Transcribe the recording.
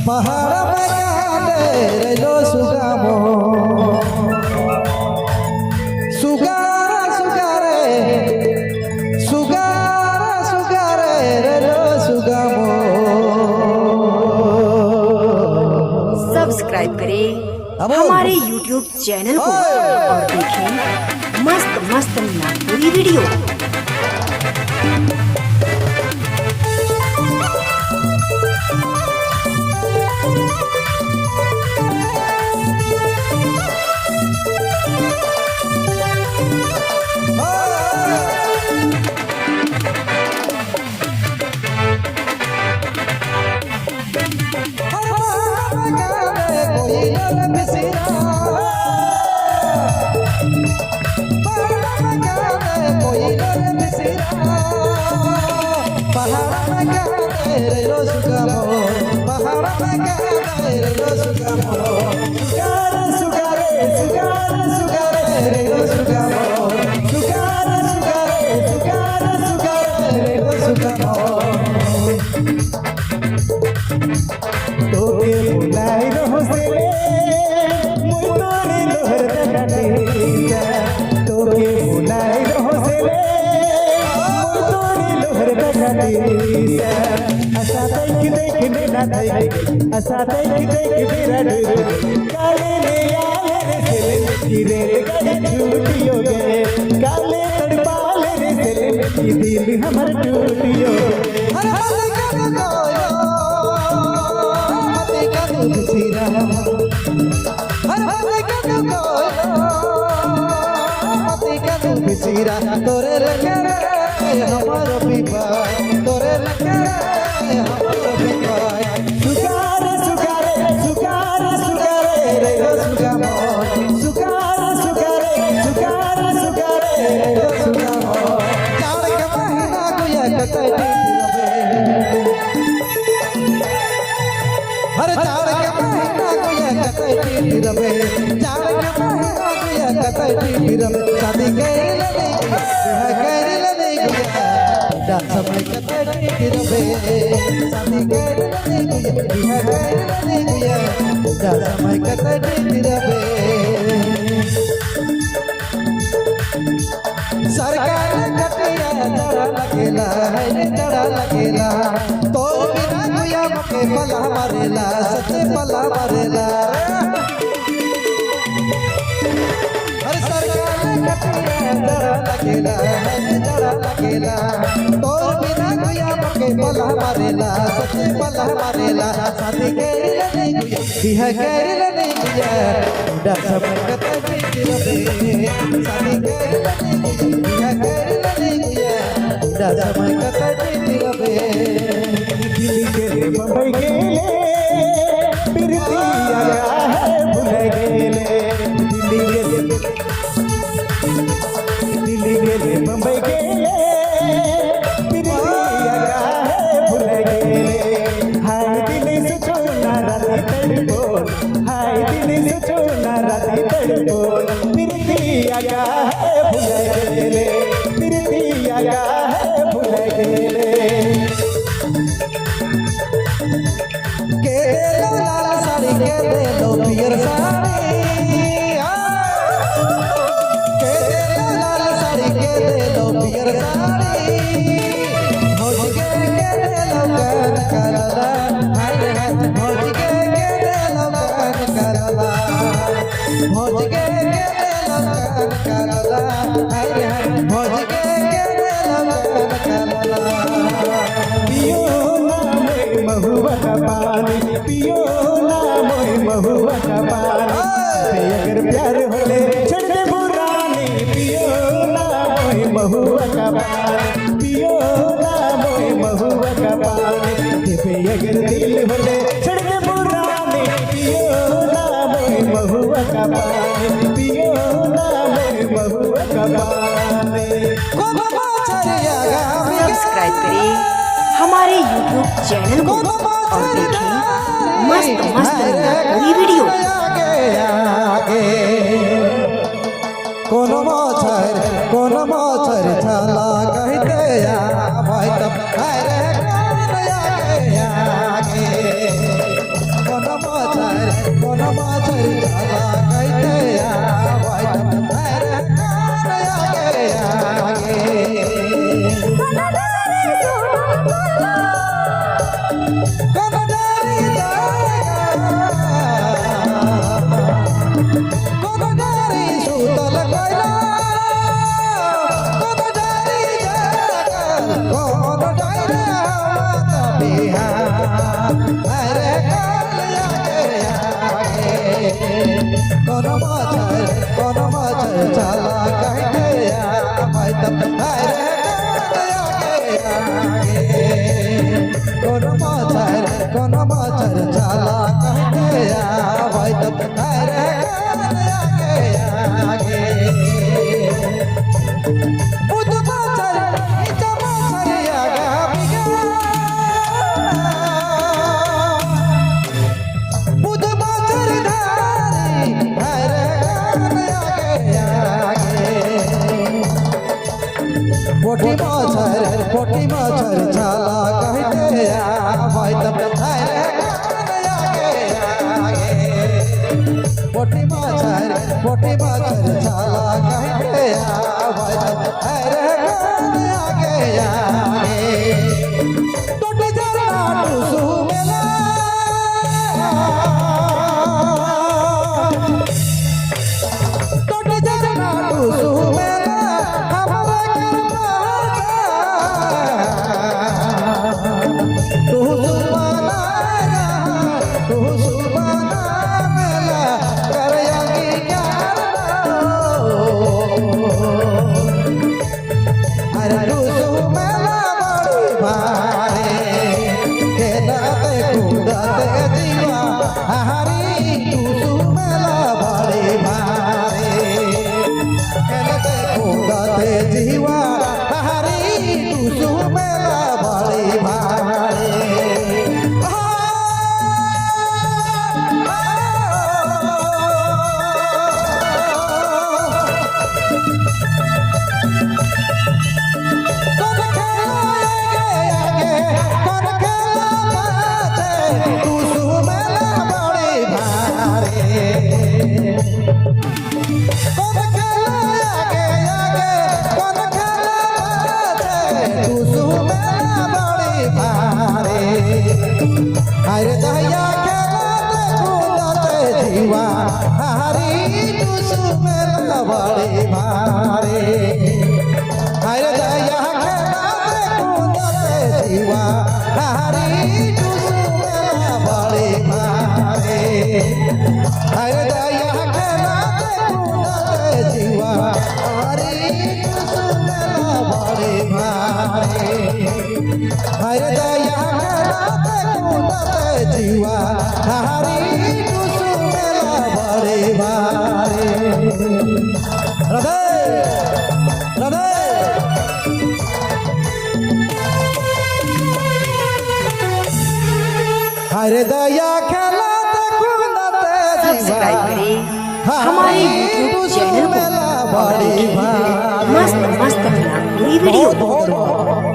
पहाड़ में काले लो सुगामो सुगार सुगारे सुगार सुगारे लो सुगामो। सब्सक्राइब करें हमारे YouTube चैनल को और देखें मस्त मस्त नागपुरी वीडियो। असा देख विराट काले ले आले रे सेले की रेलगाड़ी छूटियो गए काले तड़पाले रे सेले की दिल हमर टूटियो हर हर का सिरा हर हर का सिरा तोरे लगे हमारो पीपा तोरे लगे हमारो पीपा सुगारे सुगारे सुगारे सुगारे रे सुगामो सुगारे सुगारे सुगारे सुगारे रे सुगामो चाड़ के महीना गुया कतई हर चाड़ के महीना गुया कतई रबे चाड़ के महीना गुया कतई रबे शादी कैले नहीं गुया डा समय कतई रबे शादी कैले नहीं गुया डा समय कतई रबे सरकार कटिया जड़ा लगेला है जड़ा लगेला तो बिना गुया मके पला मारेला सच्चे पला मारेला हर सरकार कटिया जड़ा लगेला है जड़ा लगेला तो बिना गुया मके पला मारेला सच्चे पला मारेला शादी कैले नहीं गुया बिह कैले नहीं गुया डा समय कतई रबे शादी कैले नहीं गुया समय कतई रबे दिल के बम्बई गेले प्रीति आया है भूल गेले दिल गेले बम्बई गेले प्रीति आया है भूल गेले हाय दिल से छोड़ना राती तड़पोल हाय दिल से छोड़ना राती तड़पोल प्रीति आया है भूल गेले प्रीति आया है भूल गेले के लो लाल साड़ी के दे लो पियर साड़ी के लो लाल साड़ी के दे लो पियर साड़ी भोज के दे लो कान करला हाय हाय भोज के दे लो कान करला भोज के दे लो कान करला हाय हाय भोज के दे लो कान करला पियो ना मोय महुआ का पानी पियो ना मोय महुआ का पानी से अगर प्यार होले छड़ दे बुरानी पियो ना मोय महुआ का पानी पियो ना मोय महुआ का पानी से अगर दिल होले छड़ दे बुरानी पियो ना मोय महुआ का पानी पियो ना मोय महुआ का पानी। सब्सक्राइब करें हमारे YouTube चैनल को और देखें मस्त मस्त नागपुरी वीडियो। कोनो मोछर छला कहते या भाई तब अरे कालिया के आगे कौन मच्छर चला कहते भाई तब अरे कालिया के आगे कौन मच्छर चला कहते भाई तब अरे कालिया के आगे बुध मच्छर नीचा मच्छर आगा बिगा बुध मच्छर धारी अरे कालिया के आगे पोटी मच्छर छाला कहते भाई तब अरे कालिया के आगे पोटी मच्छर छाला कहते भाई तब अरे कालिया के आगे टूट जरा टूसू मेला टूट जरा टूसू मेला हमारे टूसू बना मेला करयागी यार अरे टूसू मेला बड़ी भारी खेलते कूदते दीवा हरी टूसू मेला बड़ी भारी खेलते कूदते जीवा हरी टूसू मेला बड़ी भारी कौन खेला बाजे टूसू मेला बड़ी भारी कौन खेला आगे कौन खेला बाजे टूसू मेला बड़ी भारी अरे दहिया खेलते कूदते जीवा हरी टूसू मेला बड़ी भारी अरे दहिया खेलते कूदते जीवा हरी टूसू मेला बड़ी भारी अरे दहिया खेलते कूदते जीवा हरी टूसू मेला बड़ी भारी अरे दहिया खेलते कूदते जीवा हरी टूसू मेला बड़ी भारी राधे हरे दया खेलते कूदते सब्सक्राइब करें हमारे यूट्यूब चैनल को बड़ी भारी मस्त मस्त वीडियो